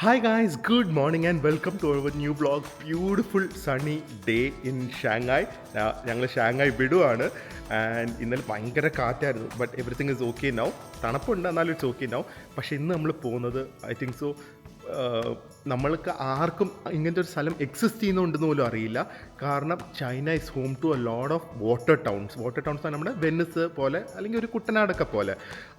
Hi guys, good morning and welcome to our new vlog. Beautiful sunny day in Shanghai. ഞങ്ങൾ Shanghai വിടുവാണ് and ഇന്നലെ ഭയങ്കര കാറ്റായിരുന്നു. But everything is okay now. തണുപ്പുണ്ട് എന്നാലും it's okay now. പക്ഷേ ഇന്ന് നമ്മൾ പോകുന്നത് ഐ തിങ്ക് സോ നമ്മൾക്ക് ആർക്കും ഇങ്ങനത്തെ ഒരു സ്ഥലം എക്സിസ്റ്റ് ചെയ്യുന്നുണ്ടെന്ന് പോലും അറിയില്ല. കാരണം China is home to a load of water towns ആണ് നമ്മുടെ വെനിസ് പോലെ അല്ലെങ്കിൽ ഒരു കുട്ടനാടൊക്കെ പോലെ.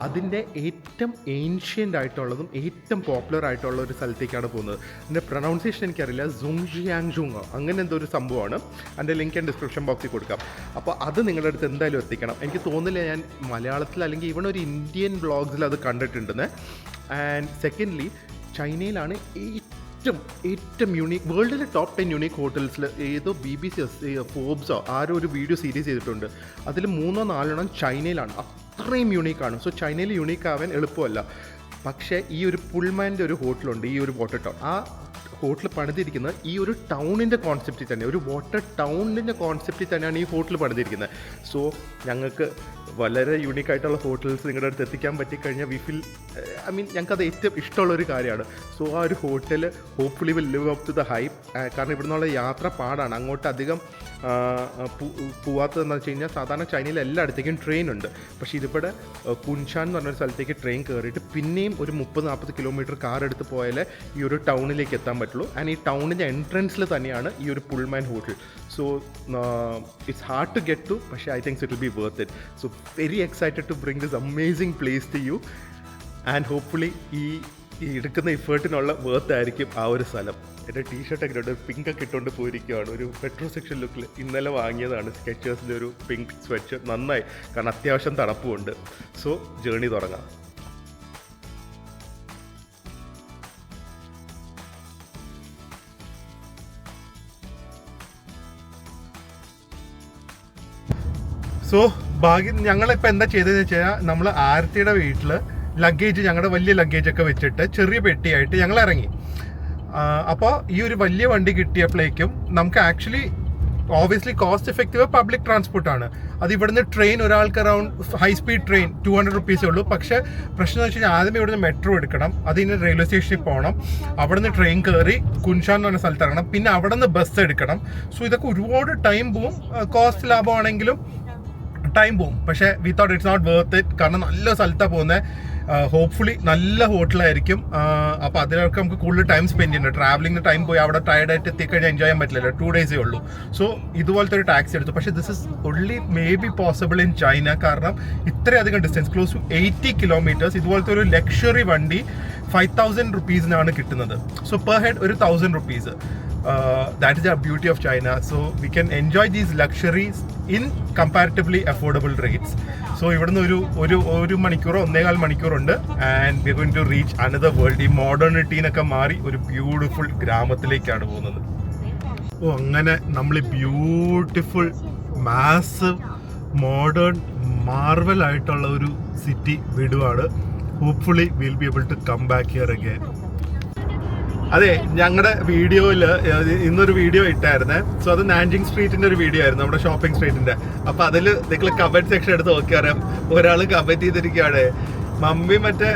അതിൻ്റെ ഏറ്റവും ഏൻഷ്യൻ്റ് ആയിട്ടുള്ളതും ഏറ്റവും പോപ്പുലർ ആയിട്ടുള്ള ഒരു സ്ഥലത്തേക്കാണ് പോകുന്നത്. അതിൻ്റെ പ്രൊനൗൺസിയേഷൻ എനിക്കറിയില്ല, സുങ്ജിയാങ്ജുങ് അങ്ങനെ എന്തോ ഒരു സംഭവമാണ്. അതിൻ്റെ ലിങ്ക് ഞാൻ ഡിസ്ക്രിപ്ഷൻ ബോക്സിൽ കൊടുക്കാം. അപ്പോൾ അത് നിങ്ങളുടെ അടുത്ത് എന്തായാലും എത്തിക്കണം. എനിക്ക് തോന്നുന്നില്ല ഞാൻ മലയാളത്തിൽ അല്ലെങ്കിൽ ഇവിടെ ഒരു ഇന്ത്യൻ വ്ളോഗ്സിൽ അത് കണ്ടിട്ടുണ്ടെന്ന്. ആൻഡ് സെക്കൻഡ്ലി ചൈനയിലാണ് ഏറ്റവും യൂണീക്ക്, വേൾഡിലെ ടോപ്പ് 10 യൂണീക്ക് ഹോട്ടൽസിൽ ഏതോ BBC ഫോബ്സോ ആരോ ഒരു വീഡിയോ സീരീസ് ചെയ്തിട്ടുണ്ട്. അതിൽ 3-4 ചൈനയിലാണ്. അത്രയും യൂണീക്കാണ്. സോ ചൈനയിൽ യൂണീക്ക് ആവാൻ എളുപ്പമല്ല. പക്ഷേ ഈ ഒരു പുൾമാൻ്റെ ഒരു ഹോട്ടലുണ്ട്, ഈ ഒരു വാട്ടർ ടൗൺ. ആ ഹോട്ടൽ പണിതിരിക്കുന്നത് ഈ ഒരു ടൗണിൻ്റെ കോൺസെപ്റ്റിൽ തന്നെ, ഒരു വാട്ടർ ടൗണിൻ്റെ കോൺസെപ്റ്റിൽ തന്നെയാണ് ഈ ഹോട്ടൽ പണിതിരിക്കുന്നത്. സോ ഞങ്ങൾക്ക് വളരെ യൂണീക്കായിട്ടുള്ള ഹോട്ടൽസ് നിങ്ങളുടെ അടുത്ത് എത്തിക്കാൻ പറ്റിക്കഴിഞ്ഞാൽ വി ഫീൽ ഞങ്ങൾക്കത് ഏറ്റവും ഇഷ്ടമുള്ളൊരു കാര്യമാണ്. സോ ആ ഒരു hotel hopefully will live up to the hype. കാരണം ഇവിടെ നിന്നുള്ള യാത്ര പാടാണ്. അങ്ങോട്ട് അധികം പോവാത്തതെന്ന് വെച്ച് കഴിഞ്ഞാൽ സാധാരണ ചൈനയിൽ എല്ലായിടത്തേക്കും ട്രെയിൻ ഉണ്ട്. പക്ഷേ ഇതിവിടെ കുൻഷാൻ എന്ന് പറഞ്ഞൊരു സ്ഥലത്തേക്ക് ട്രെയിൻ കയറിയിട്ട് പിന്നെയും ഒരു 30-40 കിലോമീറ്റർ കാർ എടുത്ത് പോയാലേ ഈ ഒരു ടൗണിലേക്ക് എത്താൻ പറ്റുള്ളൂ. ആൻഡ് ഈ ടൗണിൻ്റെ എൻട്രൻസിൽ തന്നെയാണ് ഈ ഒരു Pullman hotel. So it's hard to get to, പക്ഷേ I thinks it will be worth it. So very excited to bring this amazing place to you. And hopefully ഈ എടുക്കുന്ന എഫേർട്ടിനുള്ള വർത്ത് ആയിരിക്കും ആ ഒരു സ്ഥലം. എൻ്റെ ടീഷർട്ടൊക്കെ ഉണ്ട്, പിങ്കൊക്കെ ഇട്ടുകൊണ്ട് പോയിരിക്കുകയാണ്. ഒരു മെട്രോസെക്ഷൻ ലുക്കിൽ ഇന്നലെ വാങ്ങിയതാണ് സ്കെച്ചേഴ്സിൻ്റെ ഒരു പിങ്ക് സ്വെറ്റ്. നന്നായി, കാരണം അത്യാവശ്യം തണുപ്പുമുണ്ട്. സോ ജേർണി തുടങ്ങാം. സോ ഭാഗ്യം ഞങ്ങളിപ്പോൾ എന്താ ചെയ്തതെന്ന് വെച്ച് കഴിഞ്ഞാൽ, നമ്മൾ ആരത്തിയുടെ വീട്ടിൽ ലഗേജ്, ഞങ്ങളുടെ വലിയ ലഗേജൊക്കെ വെച്ചിട്ട് ചെറിയ പെട്ടിയായിട്ട് ഞങ്ങൾ ഇറങ്ങി. അപ്പോൾ ഈ ഒരു വലിയ വണ്ടി കിട്ടിയപ്പോഴേക്കും നമുക്ക് actually obviously cost effective public ട്രാൻസ്പോർട്ടാണ്. അത് ഇവിടുന്ന് ട്രെയിൻ ഒരാൾക്ക് അറൗണ്ട് ഹൈ സ്പീഡ് ട്രെയിൻ 200 റുപ്പീസേ ഉള്ളൂ. പക്ഷേ പ്രശ്നം എന്ന് വെച്ച് കഴിഞ്ഞാൽ ആദ്യമേ ഇവിടുന്ന് മെട്രോ എടുക്കണം, അതിന് റെയിൽവേ സ്റ്റേഷനിൽ പോകണം, അവിടുന്ന് ട്രെയിൻ കയറി കുൻഷാൻ എന്ന് പറഞ്ഞ സ്ഥലത്ത് ഇറങ്ങണം, പിന്നെ അവിടെ നിന്ന് ബസ് എടുക്കണം. സോ ഇതൊക്കെ ഒരുപാട് ടൈം പോവും. കോസ്റ്റ് ലാഭമാണെങ്കിലും ടൈം പോവും. പക്ഷേ we thought it's not worth it. കാരണം നല്ല സ്ഥലത്താണ് പോകുന്നത്. ഹോപ്പ്ഫുള്ളി നല്ല ഹോട്ടലായിരിക്കും. അപ്പോൾ അതിലൊക്കെ നമുക്ക് കൂടുതൽ ടൈം സ്പെൻഡ് ചെയ്യുന്നുണ്ട്. ട്രാവലിംഗ് ടൈം പോയി അവിടെ ടയർഡായിട്ട് എത്തിക്കഴിഞ്ഞാൽ എൻജോയ് ചെയ്യാൻ പറ്റില്ലല്ലോ. 2 ഡേയ്സേ ഉള്ളൂ. സോ ഇതുപോലത്തെ ഒരു ടാക്സി എടുത്തു. പക്ഷേ this is only may be possible in China. കാരണം ഇത്രയധികം ഡിസ്റ്റൻസ്, ക്ലോസ് ടു 80 കിലോമീറ്റേഴ്സ്, ഇതുപോലത്തെ ഒരു ലക്ഷറി വണ്ടി 5000 റുപ്പീസിനാണ് കിട്ടുന്നത്. സോ പെർ ഹെഡ് ഒരു 1000 rupees. That is the beauty of China. So we can enjoy these luxuries in comparatively affordable rates. So ഇവിടുന്ന് ഒരു മണിക്കൂറോ 1.25 മണിക്കൂറുണ്ട്. And we are going to reach another world. ഈ മോഡേണിറ്റീനൊക്കെ മാറി ഒരു ബ്യൂട്ടിഫുൾ ഗ്രാമത്തിലേക്കാണ് പോകുന്നത്. അങ്ങനെ നമ്മൾ ബ്യൂട്ടിഫുൾ മാസീവ് മോഡേൺ മാർവൽ ആയിട്ടുള്ള ഒരു സിറ്റി വിടുവാണ്. Hopefully will be able to come back here again. അതെ, ഞങ്ങളുടെ വീഡിയോയിൽ ഇന്നൊരു വീഡിയോ ഇട്ടായിരുന്നേ. സോ അത് നാൻജിങ് സ്ട്രീറ്റിന്റെ ഒരു വീഡിയോ ആയിരുന്നു, നമ്മുടെ ഷോപ്പിംഗ് സ്ട്രീറ്റിന്റെ. അപ്പൊ അതിൽ നിങ്ങൾ കമന്റ് സെക്ഷൻ എടുത്ത് നോക്കിയാൽ ഒരാൾ കമന്റ് ചെയ്തിരിക്കുകയാണ്, മമ്മി മറ്റേ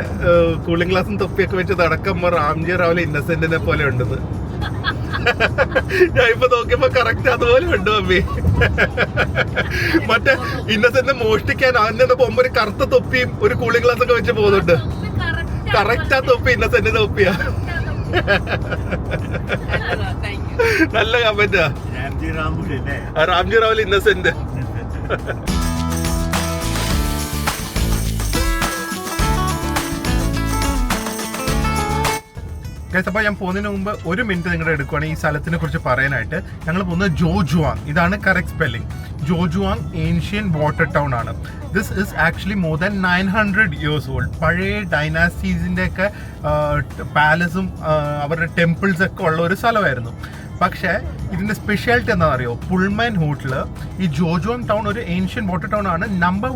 കൂളിംഗ് ഗ്ലാസും തൊപ്പിയൊക്കെ വെച്ച് നടക്കുമ്പോ റാംജി റാവൽ ഇന്നസെന്റിനെ പോലെ ഉണ്ടെന്ന്. ഞാൻ ഇപ്പൊ നോക്കിയപ്പോ കറക്റ്റ് അതുപോലെ ഉണ്ട് മമ്മി. മറ്റേ ഇന്നസെന്റ് മോഷ്ടിക്കാൻ അന്നെ പോകുമ്പോ ഒരു കറുത്ത തൊപ്പിയും ഒരു കൂളിംഗ് ഗ്ലാസ് ഒക്കെ വെച്ച് പോകുന്നുണ്ട്. കറക്റ്റ് ആ തൊപ്പി ഇന്നസെന്റിന്റെ തൊപ്പിയാ. നല്ല കമന്റാ. റാംജി റാവൽ ഇന്നസെന്റ്. അപ്പോൾ ഞാൻ പോകുന്നതിന് മുമ്പ് 1 മിനിറ്റ് നിങ്ങളുടെ എടുക്കുവാണെങ്കിൽ ഈ സ്ഥലത്തിനെ കുറിച്ച് പറയാനായിട്ട്. ഞങ്ങൾ പോകുന്നത് ജോജുവാങ്. ഇതാണ് correct spelling. Zhouzhuang ancient water town ആണ്. This is actually more than 900 years old. പഴയ ഡൈനാസ്റ്റീസിൻ്റെ ഒക്കെ പാലസും അവരുടെ ടെമ്പിൾസ് ഒക്കെ ഉള്ള ഒരു സ്ഥലമായിരുന്നു. പക്ഷേ ഇതിൻ്റെ സ്പെഷ്യാലിറ്റി എന്താണെന്ന് അറിയോ? പുൾമാൻ ഹോട്ടൽ ഈ ജോജുവാങ് ടൗൺ ഒരു ഏൻഷ്യൻ വാട്ടർ ടൗൺ ആണ്. നമ്പർ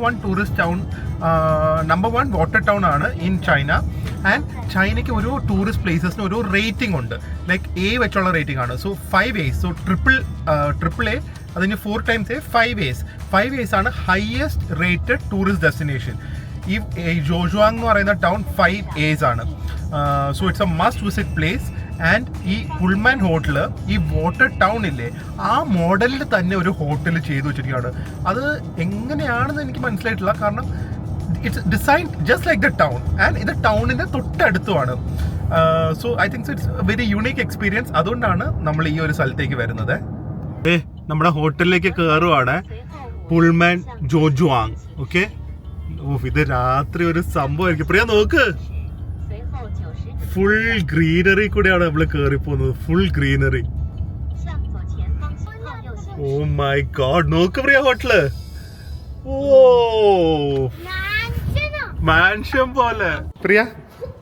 1 വാട്ടർ ടൗൺ ആണ് ഇൻ ചൈന. ആൻഡ് ചൈനയ്ക്ക് ഓരോ ടൂറിസ്റ്റ് പ്ലേസസിന് ഓരോ റേറ്റിംഗ് ഉണ്ട്. ലൈക്ക് A വെച്ചുള്ള റേറ്റിംഗ് ആണ്. So 5 A's. So triple A, അതിന് 4 times A, 5 A's. 5 A's ആണ് ഹയസ്റ്റ് റേറ്റഡ് ടൂറിസ്റ്റ് ഡെസ്റ്റിനേഷൻ. ഈ ജോജുവാങ് എന്ന് പറയുന്ന ടൗൺ 5 A's ആണ്. So it's A must visit place. And ഈ പുൾമാൻ ഹോട്ടൽ ഈ വാട്ടർ ടൗൺ ഇല്ലേ ആ മോഡലിൽ തന്നെ ഒരു ഹോട്ടൽ ചെയ്തു വെച്ചിരിക്കുകയാണ്. അത് എങ്ങനെയാണെന്ന് എനിക്ക് മനസ്സിലായിട്ടില്ല, കാരണം it's design just like the town and ഇത് ടൗണിൻ്റെ തൊട്ടടുത്തുമാണ്. So I think it's very unique experience. അതുകൊണ്ടാണ് നമ്മൾ ഈ ഒരു സ്ഥലത്തേക്ക് വരുന്നത്. നമ്മുടെ ഹോട്ടലിലേക്ക് കയറുവാണ്, പുൾമാൻ ജോജുവാങ്. ഓക്കെ, ഇത് രാത്രി ഒരു സംഭവമായിരിക്കും. പ്രിയ നോക്ക്, ഫുൾ ഗ്രീനറി കൂടെയാണ് നമ്മൾ കയറി പോകുന്നത്. Full greenery. Oh my god, നോക്ക് പ്രിയ ഹോട്ടല്. ഓ മാൻഷൻ പോലെ. Priya,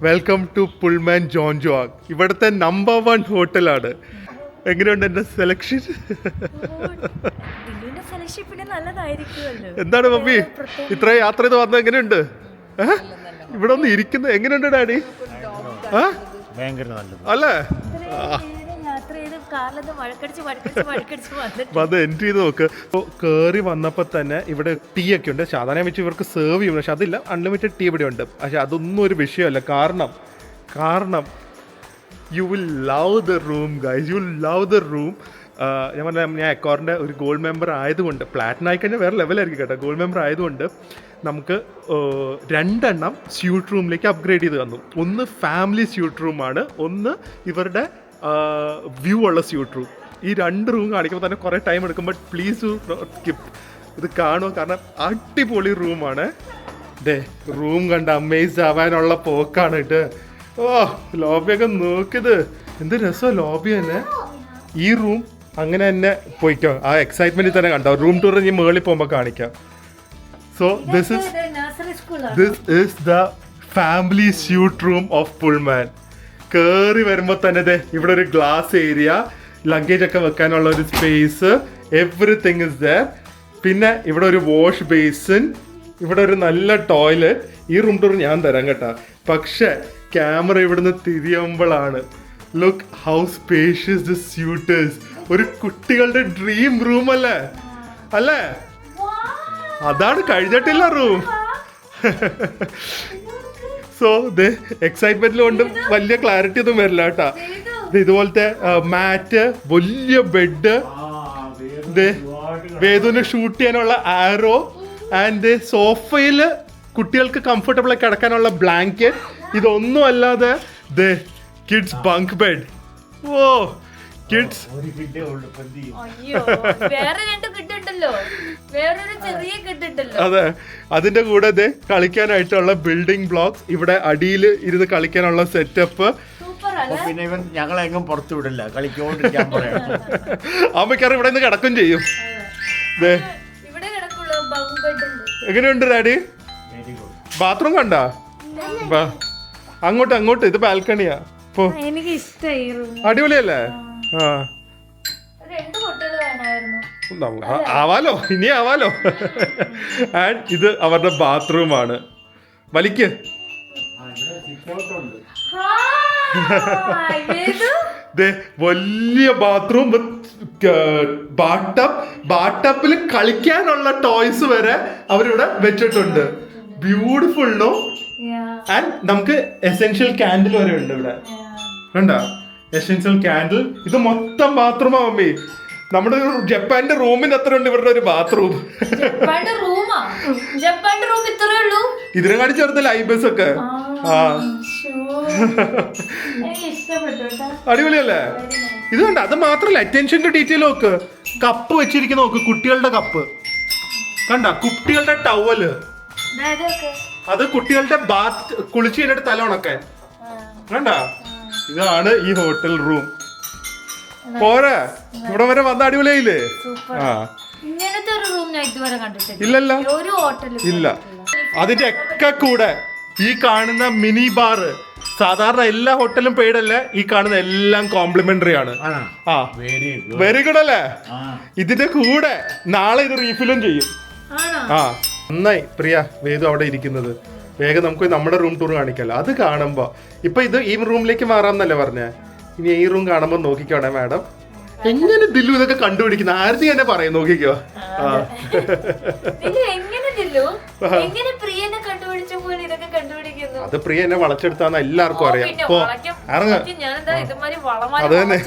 welcome to Pullman Zhouzhuang. ഇവിടുത്തെ നമ്പർ 1 ഹോട്ടലാണ്. എങ്ങനെയുണ്ട് എന്റെ സെലക്ഷൻ? എന്താണ് മമ്മി ഇത്ര യാത്ര ചെയ്ത് വന്നത്? എങ്ങനെയുണ്ട് ഇവിടെ ഒന്ന് ഇരിക്കുന്നത്? എങ്ങനെയുണ്ട് ഡാഡി? അല്ലേ, വന്ന് എൻട്രി ചെയ്ത് നോക്ക്. കയറി വന്നപ്പോ തന്നെ ഇവിടെ ടീ ഒക്കെ ഉണ്ട്. സാധാരണ വെച്ച് ഇവർക്ക് സെർവ് ചെയ്യും, പക്ഷെ അതില്ല. അൺലിമിറ്റഡ് ടീ ഇവിടെ ഉണ്ട്. പക്ഷെ അതൊന്നും ഒരു വിഷയമല്ല. കാരണം you will love the room guys, you will love the room. ഞാൻ പറഞ്ഞ ഞാൻ അക്കോറിൻ്റെ ഒരു ഗോൾഡ് മെമ്പർ ആയതുകൊണ്ട്, പ്ലാറ്റിനം ആയിക്കഴിഞ്ഞാൽ വേറെ ലെവലായിരിക്കും കേട്ടോ. ഗോൾഡ് മെമ്പർ ആയതുകൊണ്ട് നമുക്ക് 2 സ്യൂട്ട് റൂമിലേക്ക് അപ്ഗ്രേഡ് ചെയ്ത് തന്നു. ഒന്ന് ഫാമിലി സ്യൂട്ട് റൂമാണ്, ഒന്ന് ഇവരുടെ വ്യൂ ഉള്ള സ്യൂട്ട് റൂം. ഈ 2 റൂം കാണിക്കുമ്പോൾ തന്നെ കുറേ ടൈം എടുക്കും. ബട്ട് പ്ലീസ് സ്കിപ്പ്, ഇത് കാണുക, കാരണം അടിപൊളി റൂമാണ്. ഡേ റൂം കണ്ട് അമേസ്ഡ് ആവാനുള്ള പോക്കാണ് കേട്ടോ. ഓ ലോബിയൊക്കെ നോക്കിയത് എന്ത് രസമാണ് ലോബി തന്നെ. ഈ റൂം അങ്ങനെ തന്നെ പോയിക്കോ, ആ എക്സൈറ്റ്മെന്റിൽ തന്നെ കണ്ടോ. റൂം ടൂർ ഞാൻ മേളിൽ പോകുമ്പോൾ കാണിക്കാം. So this is the family suit room of Pullman. കയറി വരുമ്പോൾ തന്നെ ഇവിടെ ഒരു ഗ്ലാസ് ഏരിയ, ലഗേജ് ഒക്കെ വെക്കാനുള്ള ഒരു സ്പേസ്, എവറിത്തിങ് ഇസ് ദർ. പിന്നെ ഇവിടെ ഒരു വാഷ് ബേസിൻ, ഇവിടെ ഒരു നല്ല ടോയ്ലറ്റ്. ഈ റൂം ടൂർ ഞാൻ തരാം കേട്ടോ, പക്ഷെ ക്യാമറ ഇവിടുന്ന് തിരിയുമ്പോഴാണ് look how spacious the suite is. ഒരു കുട്ടികളുടെ ഡ്രീം റൂം അല്ലേ? അതാണ്, കഴിഞ്ഞിട്ടില്ല റൂം. സോ എക്സൈറ്റ്മെന്റിൽ കൊണ്ട് വലിയ ക്ലാരിറ്റി ഒന്നും വരില്ല കേട്ടാ. ഇതുപോലത്തെ മാറ്റ്, വലിയ ബെഡ്, വേദുവിന് ഷൂട്ട് ചെയ്യാനുള്ള ആരോ, ആൻഡ് സോഫയിൽ കുട്ടികൾക്ക് കംഫർട്ടബിൾ ആയി കിടക്കാനുള്ള ബ്ലാങ്കറ്റ്. ഇതൊന്നും അല്ലാതെ കിഡ്സ് ബങ്ക് ബെഡ്. ഓ കിഡ്സ്, അതെ. അതിന്റെ കൂടെ കളിക്കാനായിട്ടുള്ള ബിൽഡിംഗ് ബ്ലോക്സ്, ഇവിടെ അടിയിൽ ഇരുന്ന് കളിക്കാനുള്ള സെറ്റപ്പ്. പിന്നെ ഇവൻ ഞങ്ങളെങ്ങും പുറത്തു വിടില്ല, കളിക്കോണ്ടിരിക്കാൻ പറയാം. അമ്മയ്ക്കാറ് ഇവിടെ നിന്ന് കിടക്കും ചെയ്യും. എങ്ങനെയുണ്ട് ഡാഡി? ബാത്റൂം കണ്ടാ? അങ്ങോട്ട്, ഇത് ബാൽക്കണിയാ. എനിക്ക് ഇഷ്ടമായി. അടിപൊളിയല്ലേ? ആവാലോ, ഇനി ആവാലോ. ആൻഡ് ഇത് അവരുടെ ബാത്റൂമാണ്. വലിക്ക്. വലിയ ബാത്റൂം, ബാട്ടപ്പിൽ കളിക്കാനുള്ള ടോയ്സ് വരെ അവരിവിടെ വെച്ചിട്ടുണ്ട്. Beautiful no? ആൻഡ് നമുക്ക് എസെൻഷ്യൽ കാൻഡിൽ വരെ ഉണ്ട് ഇവിടെ. കണ്ടാ എസെൻഷ്യൽ കാൻഡിൽ. ഇത് മൊത്തം ബാത്റൂമാ മമ്മി. നമ്മുടെ ജപ്പാന്റെ റൂമിന് അത്ര ഉണ്ട് ഇവരുടെ ഒരു ബാത്റൂം. ഇതിനെ കാണിച്ച് ചേർത്തല്ലേ ഐബസ് ഒക്കെ. അടിപൊളിയല്ലേ? ഇത് കണ്ട, അത് മാത്രല്ല അറ്റൻഷൻ ടു ഡീറ്റെയിൽ നോക്ക്. കപ്പ് വെച്ചിരിക്കുന്ന നോക്ക്, കുട്ടികളുടെ കപ്പ് കണ്ട, കുട്ടികളുടെ ടവല്, അത് കുട്ടികളുടെ ബാത്ത്, കുളിച്ച് കഴിഞ്ഞിട്ട് തല ഉണക്കാൻ. കണ്ട, ഇതാണ് ഈ ഹോട്ടൽ റൂം. പോരാ, ഇവിടെ വരെ വന്ന അടിപൊളിയായില്ലേ? ഇല്ലല്ലോ, ഇല്ല. അതിന്റെ ഒക്കെ കൂടെ ഈ കാണുന്ന മിനി ബാർ, സാധാരണ എല്ലാ ഹോട്ടലും പെയ്ഡ് അല്ലേ, ഈ കാണുന്ന എല്ലാം കോംപ്ലിമെന്ററി ആണ്. വെരി ഗുഡ് അല്ലേ? ഇതിന്റെ കൂടെ നാളെ ഇത് റീഫിലും ചെയ്യും. നന്നായി പ്രിയ, വേദു അവിടെ ഇരിക്കുന്നത്. വേഗം നമുക്ക് നമ്മുടെ റൂം ടൂർ കാണിക്കല്ലോ. അത് കാണുമ്പോ ഇപ്പൊ ഇത് ഈ റൂമിലേക്ക് മാറാമെന്നല്ലേ പറഞ്ഞേ? ഇനി ഈ റൂം കാണുമ്പോ നോക്കിക്കോണേ മാഡം, എങ്ങനെ ദില്ലു ഇതൊക്കെ കണ്ടുപിടിക്കുന്ന ആരതി തന്നെ പറയും. നോക്കിക്കോ. അത് പ്രിയ എന്നെ വളച്ചെടുത്താന്ന് എല്ലാവർക്കും അറിയാം. അപ്പൊ ഇറങ്ങ അത് തന്നെ.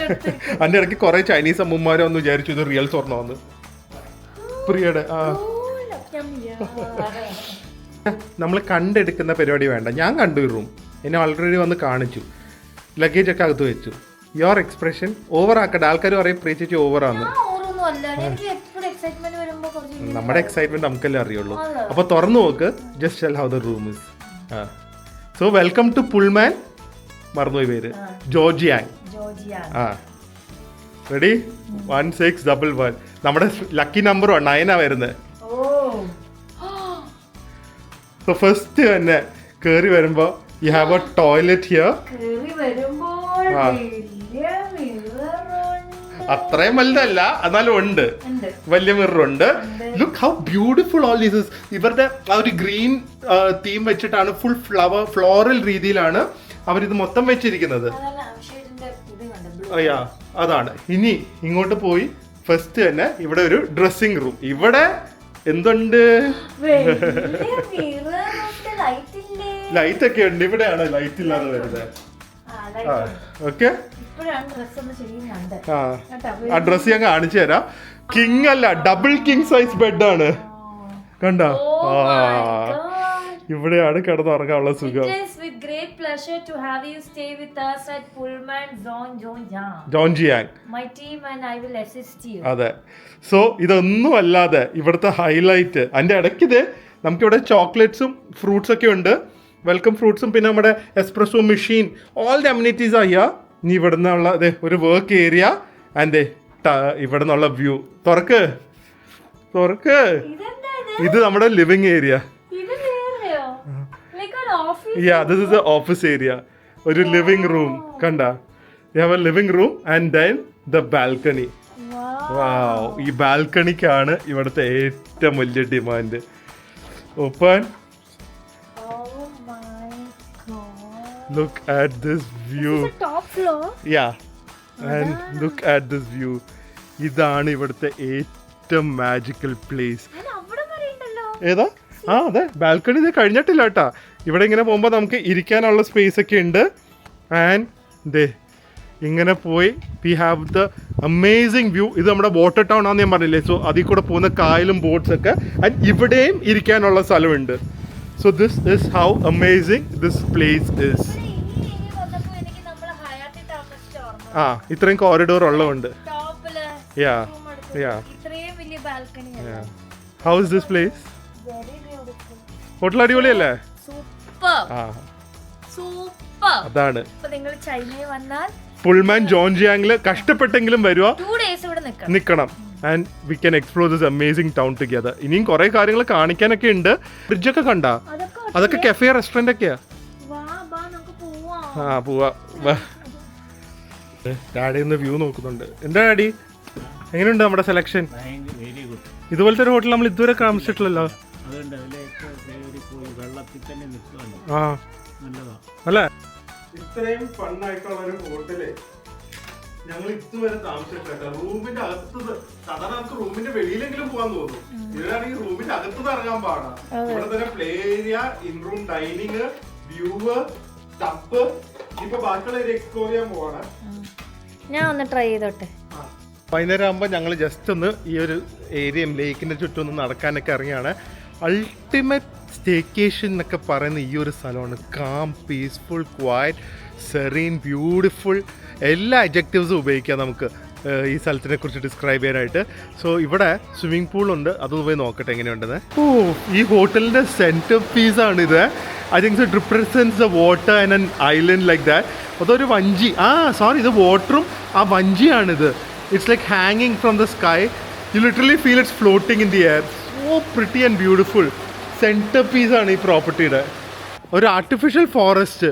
അതിന്റെ ഇടയ്ക്ക് കുറെ ചൈനീസ് അമ്മമാരെ ഒന്ന് വിചാരിച്ചു ഇത് റിയൽ സ്വർണ്ണമാന്ന് പ്രിയയുടെ. നമ്മൾ കണ്ടെടുക്കുന്ന പരിപാടി വേണ്ട. ഞാൻ കണ്ടു റൂം, എന്നെ ഓൾറെഡി വന്ന് കാണിച്ചു, ലഗേജ് ഒക്കെ അകത്ത് വെച്ചു. യുവർ എക്സ്പ്രഷൻ ഓവർ ആക്കട്ടെ. ആൾക്കാർ പറയും പ്രിയ ചേച്ചി ഓവറാന്ന്. നമ്മുടെ എക്സൈറ്റ്മെന്റ് നമുക്കല്ലേ അറിയുള്ളൂ. അപ്പൊ തുറന്നു നോക്ക്. Just tell how the room is. So welcome to Pullman. മറന്നുപോയി പേര്, ജോർജിയാങ്. റെഡി? 1611. നമ്മുടെ ലക്കി നമ്പർ 9 വരുന്നത്. സോ ഫസ്റ്റ് തന്നെ കേറി വരുമ്പോ U have A toilet here. അത്രയും വലുതല്ല, എന്നാലും ഉണ്ട്, വലിയ മിറർ ഉണ്ട്. Look how beautiful all these. ഇവരുടെ ആ ഒരു ഗ്രീൻ തീം വെച്ചിട്ടാണ്, ഫുൾ ഫ്ലോറൽ രീതിയിലാണ് അവരിത് മൊത്തം വെച്ചിരിക്കുന്നത്. അതാണ്. ഇനി ഇങ്ങോട്ട് പോയി ഫസ്റ്റ് തന്നെ ഇവിടെ ഒരു ഡ്രസ്സിംഗ് റൂം. ഇവിടെ എന്തുണ്ട്? ലൈറ്റ് ഒക്കെ ഉണ്ട്. ഇവിടെയാണ് ലൈറ്റ് ഇല്ലാതെ വരുന്നത്. ഓക്കെ, ആ ഡ്രസ് ഞാൻ കാണിച്ചു തരാം. കിങ് അല്ല, ഡബിൾ കിങ് സൈസ് ബെഡാണ്. കണ്ട? ഇവിടെയാണ് കിടന്നുറങ്ങാനുള്ള സുഖം. അതെ. സോ ഇതൊന്നും അല്ലാതെ ഇവിടുത്തെ ഹൈലൈറ്റ്, അതിന്റെ ഇടയ്ക്ക് ഇത് നമുക്കിവിടെ ചോക്ലേറ്റ്സും ഫ്രൂട്ട്സ് ഒക്കെ ഉണ്ട്. വെൽക്കം ഫ്രൂട്ട്സും പിന്നെ നമ്മുടെ espresso machine, all the amenities ആയ. ഇനി ഇവിടെ നിന്നുള്ള ഒരു വർക്ക് ഏരിയ ആൻഡ് ഇവിടെ നിന്നുള്ള വ്യൂ. തുറക്ക്. ഇത് നമ്മുടെ living area. This is office area. ഒരു ലിവിംഗ് റൂം. കണ്ട? You have a living room and then the balcony. Wow, ഈ ബാൽക്കണിക്കാണ് ഇവിടുത്തെ ഏറ്റവും വലിയ demand. Open. Look at this view. This is the top floor. Yeah. And look at this view. ഇതാണ് ഇവിടുത്തെ ഏറ്റവും മാജിക്കൽ പ്ലേസ്. ഏതാ? അതെ, ബാൽക്കണി ഇത് കഴിഞ്ഞിട്ടില്ല കേട്ടാ. ഇവിടെ ഇങ്ങനെ പോകുമ്പോൾ നമുക്ക് ഇരിക്കാനുള്ള സ്പേസ് ഒക്കെ ഉണ്ട്. ആൻഡ് ഇങ്ങനെ പോയി we have the amazing view. ഇത് നമ്മുടെ വാട്ടർ ടൗൺ ആണെന്ന് ഞാൻ പറഞ്ഞില്ലേ. സോ അതിൽ കൂടെ പോകുന്ന കായലും ബോട്ട്സ് ഒക്കെ. ആൻഡ് ഇവിടെയും ഇരിക്കാനുള്ള സ്ഥലമുണ്ട്. So this is how amazing this place is. ഇത്രയും കോറിഡോർ ഉള്ളതുകൊണ്ട്. How is this place? Hotel അടിപൊളിയല്ലേ? അതാണ് പുൾമാൻ ജോർജിയാങ്ങില് കഷ്ടപ്പെട്ടെങ്കിലും വരുക, നിക്കണം. And we can explore this amazing town together. ഇനിയും കുറെ കാര്യങ്ങൾ കാണിക്കാനൊക്കെ ഉണ്ട്. ബ്രിഡ്ജൊക്കെ കണ്ട? അതൊക്കെ കഫേ റെസ്റ്റോറന്റ് ഒക്കെയാ. പോവാ. ഡാഡി ഒന്ന് വ്യൂ നോക്കുന്നുണ്ട്. എന്താ ഡാഡി, എങ്ങനെയുണ്ട് നമ്മുടെ സെലക്ഷൻ? ഇതുപോലത്തെ ഒരു ഹോട്ടൽ നമ്മൾ ഇതുവരെ താമസിച്ചിട്ടില്ലല്ലോ. അല്ലേ? ഇത്രയും ഫണ്ണായിട്ടുള്ള ഒരു ഹോട്ടല് ഞങ്ങൾ ഇതുവരെ താമസിച്ചിട്ടില്ല. റൂമിന്റെ അകത്ത് സാധാരണ നമുക്ക് റൂമിന്റെ വെളിയിലെങ്കിലും പോകാൻ തോന്നും. ഇതിലാണെങ്കിൽ റൂമിന്റെ അകത്ത് ഇറങ്ങാൻ പാടാ. ഇവിടെ തന്നെ play area, in room dining, view, ടപ്പ്. ഇപ്പൊ ബാക്കിയുള്ള ഏരിയ എക്സ്പ്ലോർ ചെയ്യാൻ പോവാണ്. ഞാൻ ഒന്ന് ട്രൈ ചെയ്തോട്ടെ. വൈകുന്നേരം ആകുമ്പോൾ ഞങ്ങൾ ജസ്റ്റ് ഒന്ന് ഈ ഒരു ഏരിയയും ലേക്കിന്റെ ചുറ്റും ഒന്ന് നടക്കാനൊക്കെ ഇറങ്ങിയാണ്. അൾട്ടിമേറ്റ് സ്റ്റേക്കേഷൻ എന്നൊക്കെ പറയുന്ന ഈ ഒരു സ്ഥലമാണ്. Calm, peaceful, quiet, serene, beautiful, എല്ലാ അഡ്ജക്റ്റീവ്സും ഉപയോഗിക്കാം നമുക്ക് ഈ സ്ഥലത്തിനെ കുറിച്ച് ഡിസ്ക്രൈബ് ചെയ്യാനായിട്ട്. സോ ഇവിടെ സ്വിമ്മിംഗ് പൂളുണ്ട്, അതൊന്ന് പോയി നോക്കട്ടെ എങ്ങനെയുണ്ടെന്ന്. ഈ ഹോട്ടലിൻ്റെ സെൻറ്റർ പീസാണിത്. I think it represents the water and an island like that. അതൊരു വഞ്ചി. സോറി, ഇത് വാട്ടറും ആ വഞ്ചിയാണിത്. ഇറ്റ്സ് ലൈക്ക് ഹാങ്ങിങ് from the sky. You literally feel it's floating in the air. So pretty and beautiful. Centre പീസാണ് ഈ പ്രോപ്പർട്ടിയുടെ. ഒരു ആർട്ടിഫിഷ്യൽ ഫോറസ്റ്റ്.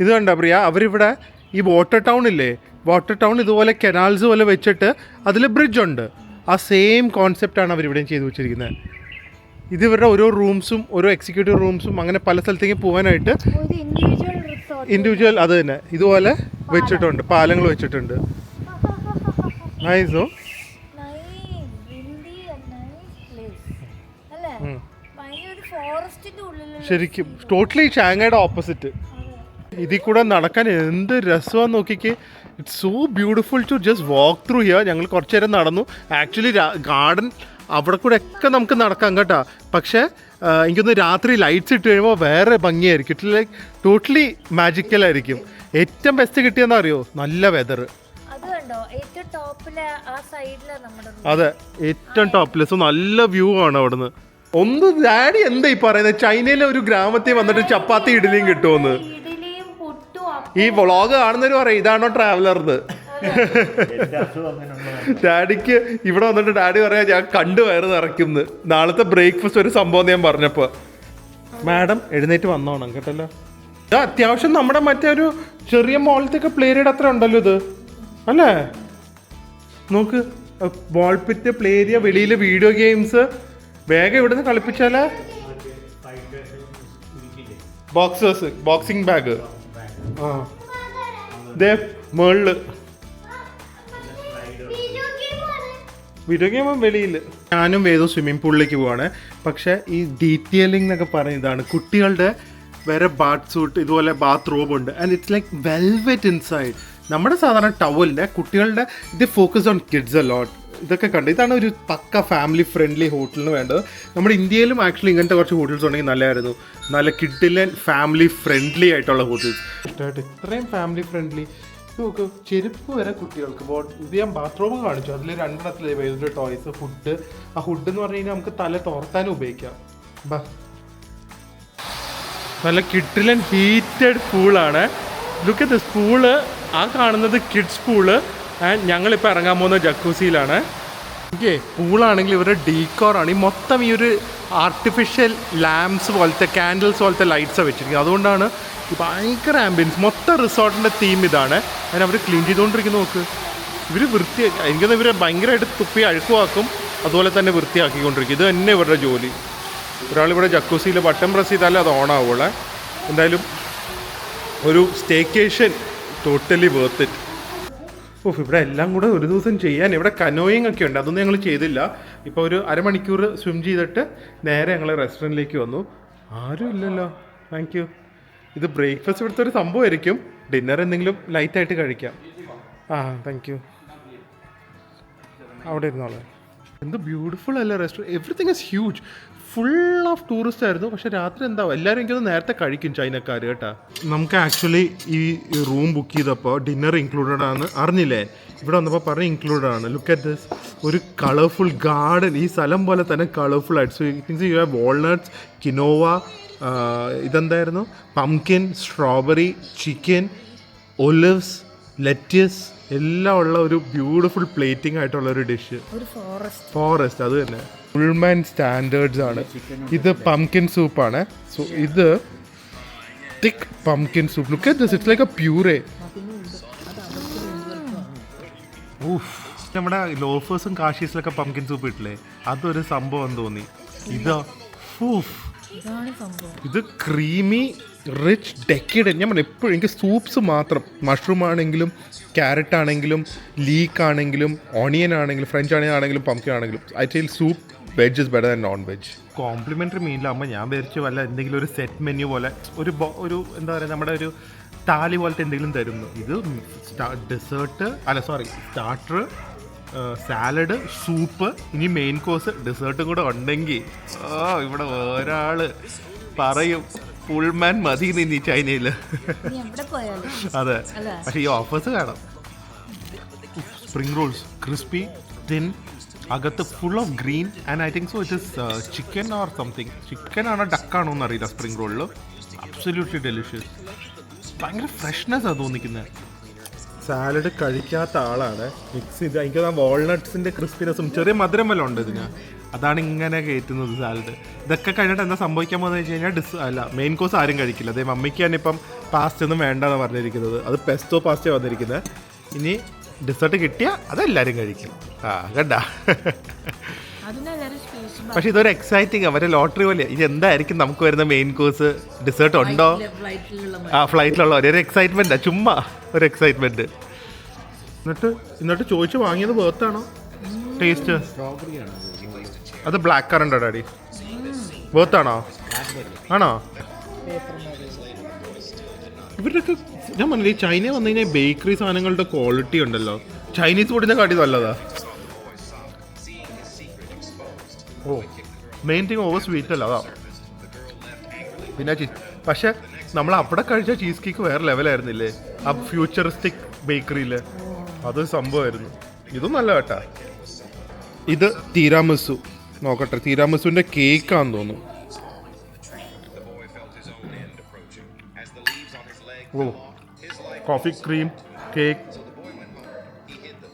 ഇത് കണ്ട പ്രിയ, അവരിവിടെ ഈ വാട്ടർ ടൗൺ ഇല്ലേ, വാട്ടർ ടൗൺ ഇതുപോലെ കനാൽസ് പോലെ വെച്ചിട്ട് അതിൽ ബ്രിഡ്ജുണ്ട്. ആ സെയിം കോൺസെപ്റ്റാണ് അവരിവിടെയും ചെയ്തു വെച്ചിരിക്കുന്നത്. ഇത് ഇവരുടെ ഓരോ റൂംസും ഓരോ എക്സിക്യൂട്ടീവ് റൂംസും അങ്ങനെ പല സ്ഥലത്തേക്ക് പോകാനായിട്ട് ഇൻഡിവിജ്വൽ അത് തന്നെ ഇതുപോലെ വെച്ചിട്ടുണ്ട്, പാലങ്ങൾ വെച്ചിട്ടുണ്ട്. നൈസോ. ഫോറസ്റ്റിന്റെ ഉള്ളിൽ ശരിക്കും ടോട്ടലി ഷാങ്ഹായുടെ ഓപ്പോസിറ്റ്. ഇതിൽ കൂടെ നടക്കാൻ എന്ത് രസമാണെന്ന് നോക്കിക്ക്. It's so beautiful to just walk through here. ഞങ്ങൾ കുറച്ച് നേരം നടന്നു. ആക്ച്വലി ഗാർഡൻ അവിടെ കൂടെ ഒക്കെ നമുക്ക് നടക്കാം കേട്ടോ. പക്ഷേ എനിക്കൊന്ന് രാത്രി ലൈറ്റ്സ് ഇട്ട് കഴിയുമ്പോൾ വേറെ ഭംഗിയായിരിക്കും. ഇറ്റ് ലൈക്ക് ടോട്ടലി മാജിക്കലായിരിക്കും. ഏറ്റവും ബെസ്റ്റ് കിട്ടിയെന്ന് അറിയോ, നല്ല വെതർ. ഏറ്റവും ടോപ്പിലെ ആ സൈഡിലാണ് നമ്മുടെ അതെ, ഏറ്റവും ടോപ്പില്. സോ നല്ല വ്യൂ ആണ് അവിടുന്ന്. ഒന്ന് ഡാഡി എന്താ ഈ പറയുന്നത്, ചൈനയിലെ ഒരു ഗ്രാമത്തിൽ വന്നിട്ട് ചപ്പാത്തി ഇഡലിയും കിട്ടുമെന്ന്. ഇഡലിയും പുട്ടും ഈ വ്ളോഗ് കാണുന്നവര് പറയും ഇതാണോ ട്രാവലർന്ന്. ഡാഡിക്ക് ഇവിടെ വന്നിട്ട് ഡാഡി പറയാ ഞാൻ കണ്ടു വയറ് നിറയ്ക്കുന്നു. നാളത്തെ ബ്രേക്ക്ഫാസ്റ്റ് ഒരു സംഭവം ഞാൻ പറഞ്ഞപ്പോ മാഡം എഴുന്നേറ്റ് വന്നോണം കേട്ടല്ലോ. ഇത് അത്യാവശ്യം നമ്മുടെ മറ്റേ ഒരു ചെറിയ മോളത്തേക്ക് പ്ലേ ഏരിയ അത്ര ഉണ്ടല്ലോ ഇത് അല്ലേ. നോക്ക്, ബോൾ പിറ്റ്, പ്ലേ ഏരിയ, വെളിയിൽ വീഡിയോ ഗെയിംസ്. വേഗം ഇവിടുന്ന് കളിപ്പിച്ചാലേ. Boxers, boxing bag. ആ ദേ മേളില് വീഡിയോ ഗെയിം വെളിയിൽ. ഞാനും വേദോ സ്വിമ്മിംഗ് പൂളിലേക്ക് പോവാണ്. പക്ഷെ ഈ ഡീറ്റെയിലിംഗ് എന്നൊക്കെ പറയുന്ന ഇതാണ്. കുട്ടികളുടെ വേറെ ബാത്ത് സൂട്ട്, ഇതുപോലെ ബാത്ത് റോബ് ഉണ്ട്. And it's like velvet inside. നമ്മുടെ സാധാരണ ടവലിൻ്റെ കുട്ടികളുടെ ഇത് focus on kids a lot. ഇതൊക്കെ കണ്ട് ഇതാണ് ഒരു പക്ക ഫാമിലി ഫ്രണ്ട്ലി ഹോട്ടലിന് വേണ്ടത്. നമ്മുടെ ഇന്ത്യയിലും ആക്ച്വലി ഇങ്ങനത്തെ കുറച്ച് ഹോട്ടൽസ് ഉണ്ടെങ്കിൽ നല്ലതായിരുന്നു. നല്ല കിഡിലൻ ഫാമിലി ഫ്രണ്ട്ലി ആയിട്ടുള്ള ഹോട്ടൽസ്. ഇത്രയും ഫാമിലി ഫ്രണ്ട്ലി. നോക്ക്, ചെരുപ്പ് വരെ കുട്ടികൾക്ക്. ഇത് ഞാൻ ബാത്റൂം കാണിച്ചു. അതിൽ രണ്ടെണ്ണത്തിൽ വേറൊരു ടോയ്സ്, ഹുഡ്. ആ ഹുഡ് എന്ന് പറഞ്ഞു കഴിഞ്ഞാൽ നമുക്ക് തല തോർത്താനും ഉപയോഗിക്കാം. നല്ല കിഡിലൻ ഹീറ്റഡ് പൂളാണ്. Look at this pool. ആ കാണുന്നത് കിഡ്സ് പൂള്. ആൻഡ് ഞങ്ങളിപ്പോൾ ഇറങ്ങാൻ പോകുന്ന ജക്കൂസിയിലാണ്. ഓക്കെ, പൂളാണെങ്കിൽ ഇവരുടെ ഡീക്കോറാണ്. ഈ മൊത്തം ഈ ഒരു ആർട്ടിഫിഷ്യൽ ലാംപ്സ് പോലത്തെ, കാൻഡിൽസ് പോലത്തെ ലൈറ്റ്സാണ് വെച്ചിരിക്കുന്നത്. അതുകൊണ്ടാണ് ഭയങ്കര ആംബിയൻസ്. മൊത്തം റിസോർട്ടിൻ്റെ തീം ഇതാണ്. അതിന് അവർ ക്ലീൻ ചെയ്തുകൊണ്ടിരിക്കുന്ന നോക്ക്. ഇവർ എനിക്കൊന്ന് ഇവർ ഭയങ്കരമായിട്ട് തുപ്പി അഴുക്കുവാക്കും, അതുപോലെ തന്നെ വൃത്തിയാക്കിക്കൊണ്ടിരിക്കും. ഇത് തന്നെ ഇവരുടെ ജോലി. ഒരാളിവിടെ ജക്കൂസിയിൽ ബട്ടൺ പ്രസ് ചെയ്താലേ അത് ഓണാവുള്ളൂ. എന്തായാലും ഒരു സ്റ്റേക്കേഷൻ ടോട്ടലി വർത്ത് ഇറ്റ്. ഓഹ്, ഇവിടെ എല്ലാം കൂടെ ഒരു ദിവസം ചെയ്യാൻ. ഇവിടെ കനോയിങ് ഒക്കെ ഉണ്ട്, അതൊന്നും ഞങ്ങൾ ചെയ്തില്ല. ഇപ്പോൾ ഒരു അരമണിക്കൂർ സ്വിം ചെയ്തിട്ട് നേരെ ഞങ്ങൾ റെസ്റ്റോറൻറ്റിലേക്ക് വന്നു. ആരും ഇല്ലല്ലോ. Thank you. ഇത് ബ്രേക്ക്ഫാസ്റ്റ് ഇവിടുത്തെ ഒരു സംഭവമായിരിക്കും. ഡിന്നർ എന്തെങ്കിലും ലൈറ്റായിട്ട് കഴിക്കാം. ആ താങ്ക് യു. അവിടെ ഇരുന്നോളെ. എന്ത് ബ്യൂട്ടിഫുൾ അല്ലേ restaurant. Everything is huge. Full of tourist ആയിരുന്നു. പക്ഷെ രാത്രി എന്താവും, എല്ലാവരും എനിക്കൊന്ന് നേരത്തെ കഴിക്കും ചൈനക്കാർ കേട്ടാ. നമുക്ക് ആക്ച്വലി ഈ റൂം ബുക്ക് ചെയ്തപ്പോൾ ഡിന്നർ ഇൻക്ലൂഡഡ് ആണ് അറിഞ്ഞില്ലേ. ഇവിടെ വന്നപ്പോൾ പറഞ്ഞ് ഇൻക്ലൂഡഡ് ആണ്. ലുക്ക് അറ്റ് ദിസ്, ഒരു കളർഫുൾ ഗാർഡൻ. ഈ സ്ഥലം പോലെ തന്നെ കളർഫുൾ ആയിട്ട്. So means you have walnuts, quinoa, ഇതെന്തായിരുന്നു, pumpkin, strawberry, chicken, olives, lettuce എല്ലാം ഉള്ള ഒരു ബ്യൂട്ടിഫുൾ പ്ലേറ്റിംഗ് ആയിട്ടുള്ള ഒരു ഡിഷ്. ഫോറസ്റ്റ് അത് തന്നെ ഫുൾമാൻ സ്റ്റാൻഡേർഡ്സ് ആണ്. ഇത് പംകിൻ സൂപ്പാണ്. സോ ഇത് thick pumpkin soup. Look at this, it's like a puree. നമ്മുടെ ലോഫേഴ്സും കാഷീസിലൊക്കെ പംകിൻ സൂപ്പ് ഇട്ടില്ലേ, അതൊരു സംഭവം തോന്നി. ഇതോ ഇത് ക്രീമി റിച്ച് ഡെക്കേഡ്. ഞാൻ പറഞ്ഞു എപ്പോഴും എനിക്ക് സൂപ്സ് മാത്രം, മഷ്റൂം ആണെങ്കിലും ക്യാരറ്റ് ആണെങ്കിലും ലീക്ക് ആണെങ്കിലും ഓണിയൻ ആണെങ്കിലും ഫ്രഞ്ച് ഓണിയൻ ആണെങ്കിലും പംകിൻ ആണെങ്കിലും, I feel soup veg is better than non veg. Complimentary മീനിലാകുമ്പോൾ ഞാൻ വിചാരിച്ചു വല്ല എന്തെങ്കിലും ഒരു സെറ്റ് മെനു പോലെ ഒരു എന്താ പറയുക, നമ്മുടെ ഒരു താലി പോലത്തെ എന്തെങ്കിലും തരുന്നു. ഇത് സ്റ്റാർട്ടർ, സാലഡ്, സൂപ്പ്, ഇനി മെയിൻ കോഴ്സ്, ഡെസേർട്ടും കൂടെ ഉണ്ടെങ്കിൽ ഇവിടെ ഒരാൾ പറയും ഫുൾമാൻ മതി നീ ചൈനയിൽ. അതെ, പക്ഷെ ഈ ഓഫേഴ്സ് കാണാം. സ്പ്രിംഗ് റോൾസ് ക്രിസ്പി തിൻ, അകത്ത് full of green and I think so it is chicken or something. Chicken ആണോ ഡക്കാണോ എന്നറിയില്ല. സ്പ്രിംഗ് റോളിൽ അബ്സല്യൂട്ട്ലി ഡെലിഷ്യസ്. ഭയങ്കര ഫ്രഷ്നെസ്സാണ് തോന്നിക്കുന്നത്. സാലഡ് കഴിക്കാത്ത ആളാണ്. മിക്സ് ചെയ്ത് എനിക്ക് വാൾനട്ട്സിൻ്റെ ക്രിസ്പിനെസ്സും ചെറിയ മധുരം വല്ല ഉണ്ട് ഇതിന്. അതാണ് ഇങ്ങനെ കയറ്റുന്നത് സാലഡ്. ഇതൊക്കെ കഴിഞ്ഞിട്ട് എന്താ സംഭവിക്കാൻ പോകുന്നത് വെച്ച് കഴിഞ്ഞാൽ മെയിൻ കോഴ്സ് ആരും കഴിക്കില്ല. അതേ മമ്മിക്ക് തന്നെ ഇപ്പം പാസ്റ്റ ഒന്നും വേണ്ടെന്ന് പറഞ്ഞിരിക്കുന്നത്. അത് പെസ്റ്റോ പാസ്റ്റ വന്നിരിക്കുന്നത്. ഇനി ഡെസേർട്ട് കിട്ടിയാൽ അതെല്ലാവരും കഴിക്കും. കണ്ടാ. പക്ഷെ ഇതൊരു എക്സൈറ്റിങ്, അവരെ ലോട്ടറി പോലെ. ഇത് എന്തായിരിക്കും നമുക്ക് വരുന്ന മെയിൻ കോഴ്സ്, ഡെസേർട്ട് ഉണ്ടോ, ഫ്ലൈറ്റിലുള്ള ഒരു എക്സൈറ്റ്മെൻറ്റാണ്. ചുമ്മാ ഒരു എക്സൈറ്റ്മെൻറ്റ്. എന്നിട്ട് ചോദിച്ചു വാങ്ങിയത് വേർത്താണോ ടേസ്റ്റ്? അത് ബ്ലാക്ക് കറണ്ടോ ഡാഡി? വേർത്താണോ? ആണോ? ഇവരുടെയൊക്കെ ഞാൻ പറഞ്ഞില്ലേ, ചൈന വന്നു കഴിഞ്ഞാൽ ബേക്കറി സാധനങ്ങളുടെ ക്വാളിറ്റി ഉണ്ടല്ലോ ചൈനീസ് ഫുഡിനെ കാട്ടി നല്ലതാ. ഓ മെയിൻ തിങ് ഓവർ സ്വീറ്റ് അല്ല, അതാ. പിന്നെ പക്ഷെ നമ്മൾ അവിടെ കഴിച്ച ചീസ് കേക്ക് വേറെ ലെവലായിരുന്നില്ലേ ആ ഫ്യൂച്ചറിസ്റ്റിക് ബേക്കറിയിൽ, അത് സംഭവമായിരുന്നു. ഇതും നല്ല കേട്ടാ. ഇത് തീരാമിസു നോക്കട്ടെ, തീരാമിസുവിൻ്റെ കേക്കാന്ന് തോന്നുന്നു. ഓ കോഫി ക്രീം കേക്ക്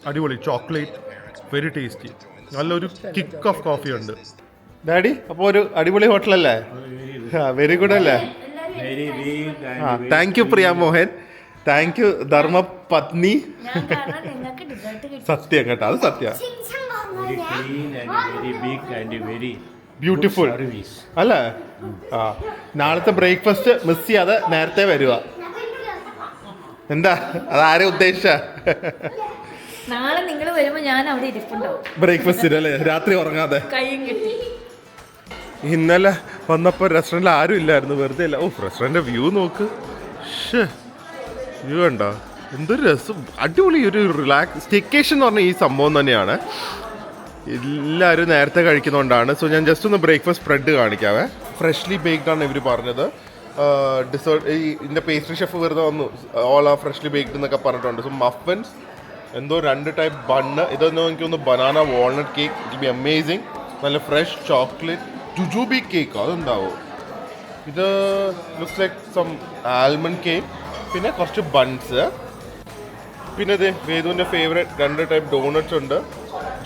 അടിപൊളി, ചോക്ലേറ്റ് വെരി ടേസ്റ്റി, നല്ലൊരു കിക്ക് ഓഫ് കോഫി ഉണ്ട്. ഡാഡി അപ്പോൾ ഒരു അടിപൊളി ഹോട്ടലല്ലേ? വെരി ഗുഡ് അല്ലേ? ആ thank you Priya Mohan, thank you ധർമ്മപത്നി. സത്യം കേട്ടോ, അത് സത്യം. ബ്യൂട്ടിഫുൾ അല്ലേ? ആ നാളത്തെ ബ്രേക്ക്ഫാസ്റ്റ് മിസ് ചെയ്യാതെ നേരത്തെ വരിക. എന്താ അതാരെ ഉദ്ദേശിച്ച? നാളെ നിങ്ങൾ വരുമ്പോ ഞാൻ അവിടെ ഇരിപ്പുണ്ടാവും ബ്രേക്ക്ഫാസ്റ്റിന് അല്ലേ, രാത്രി ഉറങ്ങാതെ. കൈയും കെട്ടി. ഇന്നലെ വന്നപ്പോൾ റെസ്റ്റോറൻറ്റിൽ ആരും ഇല്ലായിരുന്നു, വെറുതെ ഇല്ല. ഓ റെസ്റ്റോറൻറ്റിൻ്റെ വ്യൂ നോക്ക്, വ്യൂ കണ്ടോ എന്തൊരു രസം, അടിപൊളി ഒരു റിലാക്സ് സ്റ്റേക്കേഷൻ എന്ന് പറഞ്ഞാൽ ഈ സംഭവം തന്നെയാണ്. എല്ലാവരും നേരത്തെ കഴിക്കുന്നതുകൊണ്ടാണ്. സോ ഞാൻ ജസ്റ്റ് ഒന്ന് ബ്രേക്ക്ഫാസ്റ്റ് സ്പ്രെഡ് കാണിക്കാവേ. ഫ്രഷ്ലി ബേക്ക്ഡ് ആണ് ഇവർ പറഞ്ഞത്. ഡിസേർട്ട് ഇതിൻ്റെ പേസ്ട്രി ഷെഫ് വെറുതെ വന്നു, ഓൾ ആ ഫ്രഷ്ലി ബേക്ക്ഡ് എന്നൊക്കെ പറഞ്ഞിട്ടുണ്ട്. സോ മഫിൻസ്, എന്തോ 2 ടൈപ്പ് ബണ്ണ്, ഇതൊന്നും എനിക്കൊന്ന് banana walnut cake, it be amazing. നല്ല ഫ്രഷ് ചോക്ലേറ്റ് ജുജുബി കേക്ക് അതുണ്ടാവും. ഇത് looks like some almond cake. പിന്നെ കുറച്ച് ബൺസ്, പിന്നെ ഇത് വേദുവിൻ്റെ ഫേവറേറ്റ് 2 ടൈപ്പ് ഡോണറ്റ്സ് ഉണ്ട്.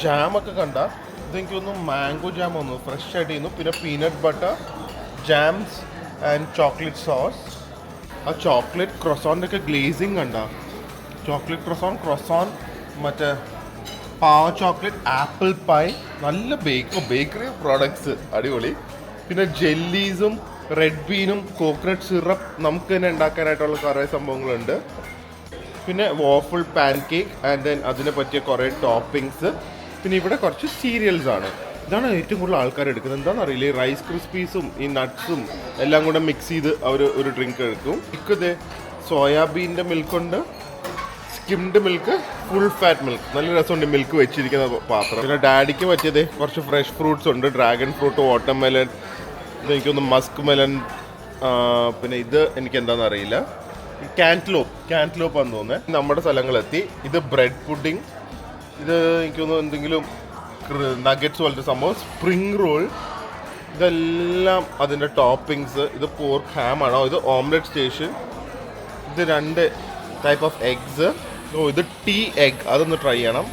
ജാമൊക്കെ കണ്ട, ഇതെനിക്കൊന്ന് മാംഗോ ജാം വന്നു, ഫ്രഷ് ആയിട്ട് ചെയ്യുന്നു. പിന്നെ peanut butter jambs and chocolate sauce. ആ ചോക്ലേറ്റ് ക്രൊസോൻ്റെ ഒക്കെ ഗ്ലേസിങ് കണ്ട, ചോക്ലേറ്റ് ക്രൊസോൺ മറ്റേ പാവ ചോക്ലേറ്റ്, ആപ്പിൾ പൈ, നല്ല ബേക്കറി പ്രോഡക്ട്സ് അടിപൊളി. പിന്നെ ജെല്ലീസും റെഡ് ബീനും കോക്കനട്ട് സിറപ്പ് നമുക്ക് തന്നെ ഉണ്ടാക്കാനായിട്ടുള്ള കുറേ സംഭവങ്ങളുണ്ട്. പിന്നെ waffle pan cake and then അതിനെ പറ്റിയ കുറേ ടോപ്പിങ്സ്. പിന്നെ ഇവിടെ കുറച്ച് സീരിയൽസ് ആണ്. ഇതാണ് ഏറ്റവും കൂടുതൽ ആൾക്കാർ എടുക്കുന്നത്. എന്താണെന്ന് അറിയില്ല, ഈ റൈസ് ക്രിസ്പീസും ഈ നട്ട്സും എല്ലാം കൂടെ മിക്സ് ചെയ്ത് അവർ ഒരു ഡ്രിങ്ക് എടുക്കും. ഇത് സോയാബീൻ്റെ മിൽക്കുണ്ട്, skimmed milk, full fat milk, നല്ല രസമുണ്ട് മിൽക്ക് വെച്ചിരിക്കുന്ന പാത്രം. പിന്നെ ഡാഡിക്ക് പറ്റിയത് കുറച്ച് ഫ്രഷ് ഫ്രൂട്ട്സ് ഉണ്ട്, ഡ്രാഗൺ ഫ്രൂട്ട്, വാട്ടർമെലൺ, ഇതെനിക്കൊന്ന് മസ്ക് മെലൺ, പിന്നെ ഇത് എനിക്ക് എന്താണെന്ന് അറിയില്ല, കാൻറ്റ്ലോപ്പ് ആണെന്ന് തോന്നുന്നത്. നമ്മുടെ സ്ഥലങ്ങളെത്തി. ഇത് ബ്രെഡ് പുഡിങ്, ഇത് എനിക്കൊന്ന് എന്തെങ്കിലും നഗറ്റ്സ് പോലത്തെ സംഭവം, സ്പ്രിംഗ് റോൾ, ഇതെല്ലാം അതിൻ്റെ ടോപ്പിങ്സ്. ഇത് പോർക്ക് ഹാം ആണോ, ഇത് ഓംലെറ്റ് സ്റ്റേഷൻ, ഇത് 2 ടൈപ്പ് ഓഫ് എഗ്സ്. ഓ ഇത് ടീ എഗ്, അതൊന്ന് ട്രൈ ചെയ്യണം.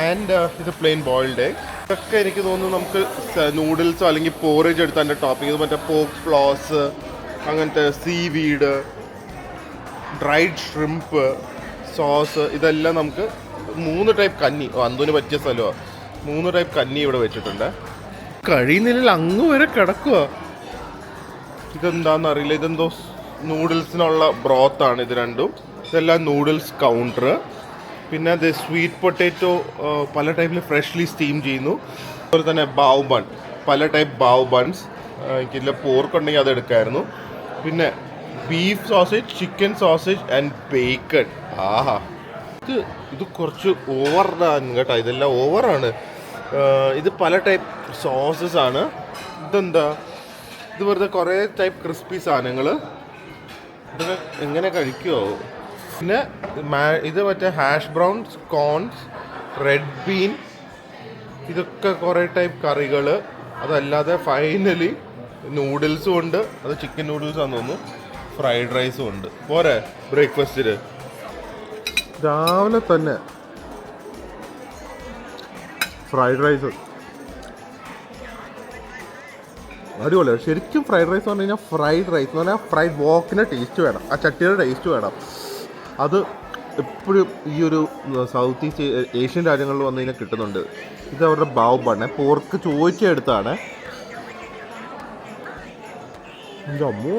ആൻഡ് ഇത് പ്ലെയിൻ ബോയിൽഡ് എഗ്. ഇതൊക്കെ എനിക്ക് തോന്നുന്നു നമുക്ക് നൂഡിൽസോ അല്ലെങ്കിൽ പോറേജ് എടുത്ത് അതിൻ്റെ ടോപ്പിംഗ്. ഇത് മറ്റേ പോർക്ക് ഫ്ലോസ്, അങ്ങനത്തെ സീവീഡ്, ഡ്രൈഡ് ഷ്രിംപ്പ്, സോസ്, ഇതെല്ലാം നമുക്ക് 3 ടൈപ്പ് കഞ്ഞി. അന്തുവിന് പറ്റിയ സ്ഥലമാണ്. 3 ടൈപ്പ് കഞ്ഞി ഇവിടെ വെച്ചിട്ടുണ്ട്. കഴിയുന്നില്ല അങ്ങ് വരെ കിടക്കുക. ഇതെന്താണെന്ന് അറിയില്ല, ഇതെന്തോ നൂഡിൽസിനുള്ള ബ്രോത്താണ് ഇത് രണ്ടും. ഇതെല്ലാം നൂഡിൽസ് കൗണ്ടർ. പിന്നെ അത് സ്വീറ്റ് പൊട്ടാറ്റോ പല ടൈപ്പിൽ ഫ്രഷ്ലി സ്റ്റീം ചെയ്യുന്നു. അതുപോലെ തന്നെ ബാവ് ബൺ, പല ടൈപ്പ് ബാവ് ബൺസ്. എനിക്കില്ല പോർക്ക് ഉണ്ടെങ്കിൽ അത് എടുക്കായിരുന്നു. പിന്നെ beef sausage, chicken sausage and bacon. ആഹാ, ഇത് കുറച്ച് ഓവറാണ് കേട്ടോ, ഇതെല്ലാം ഓവറാണ്. ഇത് പല ടൈപ്പ് സോസസ് ആണ്. ഇതെന്താ, ഇത് വെറുതെ കുറേ ടൈപ്പ് ക്രിസ്പി സാധനങ്ങൾ. ഇതൊക്കെ എങ്ങനെ കഴിക്കുമോ? പിന്നെ ഇത് മറ്റേ hash browns, corns, red bean, ഇതൊക്കെ കുറേ ടൈപ്പ് കറികൾ. അതല്ലാതെ ഫൈനലി നൂഡിൽസും ഉണ്ട്. അത് ചിക്കൻ നൂഡിൽസ് ആണെന്ന് തോന്നുന്നു. ഫ്രൈഡ് റൈസും ഉണ്ട്. പോരെ ബ്രേക്ക്ഫാസ്റ്റിന് രാവിലെ തന്നെ ഫ്രൈഡ് റൈസ് അടിപൊളിയാണ് ശരിക്കും. ഫ്രൈഡ് റൈസ് പറഞ്ഞു കഴിഞ്ഞാൽ ഫ്രൈഡ് റൈസ് എന്ന് പറഞ്ഞാൽ ഫ്രൈഡ് വോക്കിൻ്റെ ടേസ്റ്റ് വേണം, ആ ചട്ടിയുടെ ടേസ്റ്റ് വേണം. അത് എപ്പോഴും ഈ ഒരു സൗത്ത് ഈസ്റ്റ് ഏഷ്യൻ രാജ്യങ്ങളിൽ വന്നു കഴിഞ്ഞാൽ കിട്ടുന്നുണ്ട്. ഇത് അവരുടെ ബാവ് ബണ്ണ പോർക്ക് ചോദിച്ചെടുത്താണ്. എൻ്റെ അമ്മോ,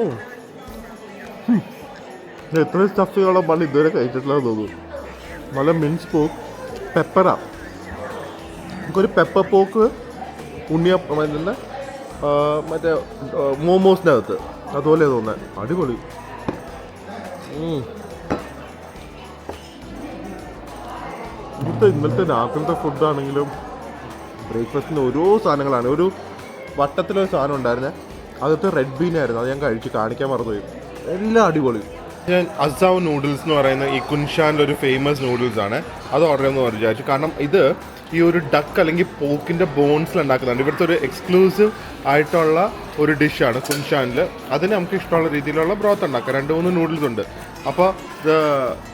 എത്ര സ്റ്റഫുകളുടെ ബണ്ണ് ഇതുവരെ കഴിച്ചിട്ടില്ലെന്ന് തോന്നുന്നു. നല്ല മിൻസ് പോക്ക്, പെപ്പറാണ്. നമുക്കൊരു പെപ്പർ പോക്ക്, ഉണ്ണിയപ്പം, മറ്റേ മോമോസിൻ്റെ അകത്ത് അതുപോലെ തോന്നാൻ അടിപൊളി. ഇന്നലത്തെ രാത്രിത്തെ ഫുഡാണെങ്കിലും ബ്രേക്ക്ഫാസ്റ്റിന് ഓരോ സാധനങ്ങളാണ്. ഒരു വട്ടത്തിലൊരു സാധനം ഉണ്ടായിരുന്നേ, അകത്ത് റെഡ് ബീൻ ആയിരുന്നു, അത് ഞാൻ കഴിച്ച് കാണിക്കാൻ മറന്നുപോയി. എല്ലാം അടിപൊളി. ഞാൻ അസാവ് നൂഡിൽസ് എന്ന് പറയുന്ന ഈ കുൻഷാനിലെ ഒരു ഫേമസ് നൂഡിൽസ് ആണ്, അത് ഓർഡർ ചെയ്യുമെന്ന് വിചാരിച്ചു. കാരണം ഇത് ഈ ഒരു ഡക്ക് അല്ലെങ്കിൽ പോക്കിൻ്റെ ബോൺസിൽ ഉണ്ടാക്കുന്നുണ്ട്. ഇവിടുത്തെ ഒരു എക്സ്ക്ലൂസീവ് ആയിട്ടുള്ള ഒരു ഡിഷാണ് കുൻഷാനിൽ. അതിന് നമുക്ക് ഇഷ്ടമുള്ള രീതിയിലുള്ള ബ്രോത്ത് ഉണ്ടാക്കാം. 2-3 നൂഡിൽസ് ഉണ്ട്. അപ്പോൾ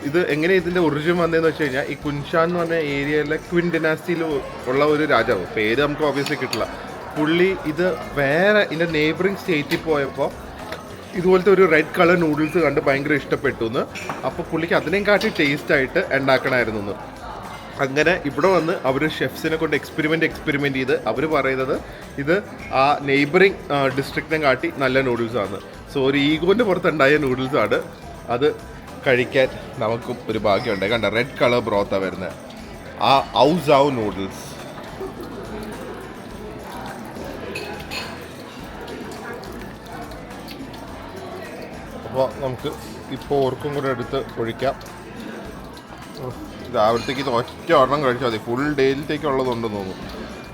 ഇത് എങ്ങനെ ഇതിൻ്റെ ഒറിജിൻ വന്നതെന്ന് വെച്ച് കഴിഞ്ഞാൽ, ഈ കുൻഷാൻ എന്ന് പറഞ്ഞ ഏരിയയിലെ ക്വിൻ ഡിനാസ്റ്റിയിൽ ഉള്ള ഒരു രാജാവ്, പേര് നമുക്ക് ഓബിയസ്ലി കിട്ടില്ല, പുള്ളി ഇത് വേറെ ഇതിൻ്റെ നെയ്ബറിങ് സ്റ്റേറ്റിൽ പോയപ്പോൾ ഇതുപോലത്തെ ഒരു റെഡ് കളർ നൂഡിൽസ് കണ്ട് ഭയങ്കര ഇഷ്ടപ്പെട്ടു എന്ന്. അപ്പോൾ പുള്ളിക്ക് അതിനേം കാട്ടി ടേസ്റ്റായിട്ട് ഉണ്ടാക്കണമായിരുന്നു എന്ന്. അങ്ങനെ ഇവിടെ വന്ന് അവർ ഷെഫ്സിനെ കൊണ്ട് എക്സ്പെരിമെൻറ്റ് ചെയ്ത് അവർ പറയുന്നത് ഇത് ആ നെയ്ബറിങ് ഡിസ്ട്രിക്റ്റിനെ കാട്ടി നല്ല നൂഡിൽസാണ്. സോ ഒരു ഈഗോൻ്റെ പുറത്തുണ്ടായ നൂഡിൽസാണ്. അത് കഴിക്കാൻ നമുക്കും ഒരു ഭാഗ്യമുണ്ട്. കണ്ട റെഡ് കളർ ബ്രോത്താണ് വരുന്നത്, ആ ഔസാവ് നൂഡിൽസ്. അപ്പോൾ നമുക്ക് ഇപ്പോൾ ഓർക്കും കൂടെ എടുത്ത് ഒഴിക്കാം. രാവിലത്തേക്ക് ഇത് ഒറ്റ ഒരെണ്ണം കഴിച്ചാൽ മതി, ഫുൾ ഡേയിലത്തേക്ക് ഉള്ളതുണ്ടെന്ന് തോന്നുന്നു.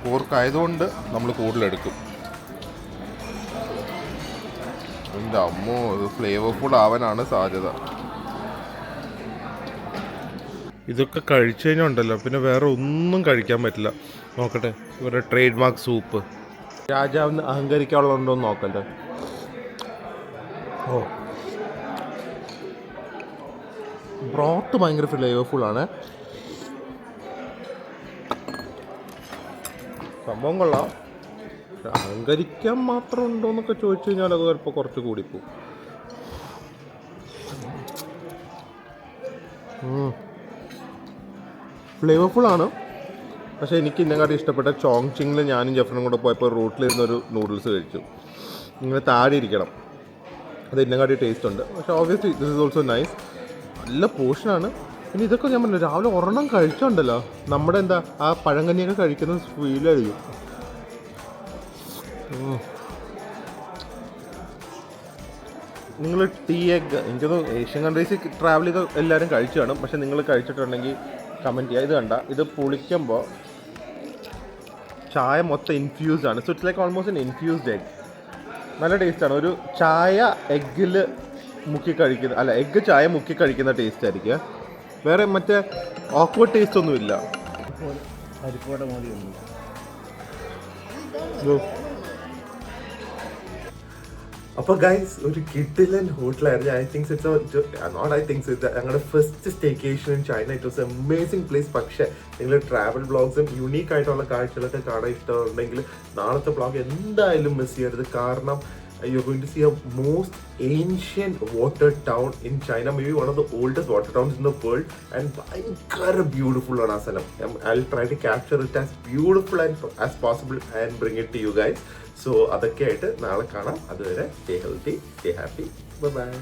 പോർക്കായതുകൊണ്ട് നമ്മൾ കൂടുതലെടുക്കും. എൻ്റെ അമ്മോ, ഇത് ഫ്ലേവർഫുൾ ആവാനാണ് സാധ്യത. ഇതൊക്കെ കഴിച്ചു കഴിഞ്ഞാൽ ഉണ്ടല്ലോ പിന്നെ വേറെ ഒന്നും കഴിക്കാൻ പറ്റില്ല. നോക്കട്ടെ, ഇവരുടെ ട്രേഡ് മാർക്ക് സൂപ്പ്. രാജാവിന് അഹങ്കരിക്കാനുള്ളതുണ്ടോ എന്ന് നോക്കട്ടെ. ഓ, ബ്രോത്ത് ഭയങ്കര ഫ്ലേവർഫുള്ളാണ്, സംഭവം കൊള്ളാം. അഹങ്കരിക്കാൻ മാത്രം ഉണ്ടോ എന്നൊക്കെ ചോദിച്ചു കഴിഞ്ഞാൽ അത് ചിലപ്പോൾ കുറച്ച് കൂടിപ്പോവും. ഫ്ലേവർഫുള്ളാണ്. പക്ഷേ എനിക്ക് ഇന്നെക്കാട്ടി ഇഷ്ടപ്പെട്ട ചോങ്ചിങ്ങിൽ ഞാനും ജെഫ്രനും കൂടെ പോയപ്പോൾ റൂട്ടിലിരുന്നൊരു നൂഡിൽസ് കഴിച്ചു. ഇങ്ങനെ താഴെ ഇരിക്കണം, അത് ഇന്നെക്കാട്ടി ടേസ്റ്റ് ഉണ്ട്. പക്ഷേ obviously this is also nice. നല്ല പോർഷനാണ്. പിന്നെ ഇതൊക്കെ ഞാൻ പറഞ്ഞു രാവിലെ ഒരെണ്ണം കഴിച്ചുണ്ടല്ലോ, നമ്മുടെ എന്താ ആ പഴങ്കഞ്ഞിയൊക്കെ കഴിക്കുന്ന ഫീലായിരിക്കും. നിങ്ങൾ ടീ എഗ്, എനിക്കത് ഏഷ്യൻ കൺട്രീസിൽ ട്രാവൽ ചെയ്ത് എല്ലാവരും കഴിച്ചു കാണും. പക്ഷെ നിങ്ങൾ കഴിച്ചിട്ടുണ്ടെങ്കിൽ കമൻറ്റ് ചെയ്യുക. ഇത് കണ്ട, ഇത് പൊളിക്കുമ്പോൾ ചായ മൊത്തം ഇൻഫ്യൂസ്ഡ് ആണ്. So it's like almost N infused egg. നല്ല ടേസ്റ്റാണ്. ഒരു ചായ എഗ്ഗിൽ മുക്കി കഴിക്കുന്ന, അല്ല എഗ്ഗ് ചായ മുക്കി കഴിക്കുന്ന ടേസ്റ്റ് ആയിരിക്കും. വേറെ മറ്റേ ഓക്വേർഡ് ടേസ്റ്റ് ഒന്നുമില്ല. അപ്പോൾ ഗൈസ്, ഒരു കിഡിലൻ ഹോട്ടലായിരുന്നു. ഞങ്ങളുടെ first staycation in China. It was amazing place. പക്ഷേ നിങ്ങൾ ട്രാവൽ ബ്ലോഗ്സും യുണീക്ക് ആയിട്ടുള്ള കാഴ്ചകളൊക്കെ കാണാൻ ഇഷ്ടമുണ്ടെങ്കിൽ നാളത്തെ ബ്ലോഗ് എന്തായാലും മിസ് ചെയ്യരുത്. കാരണം you're going to see a most ancient water town in China, maybe one of the oldest water towns in the world, and bhayankara beautiful ആണ് ആ സ്ഥലം. I'll try to capture it as beautiful as possible and bring it to you guys. So അതൊക്കെ ആയിട്ട് നാളെ കാണാം. അതുവരെ stay healthy, stay happy, bye bye.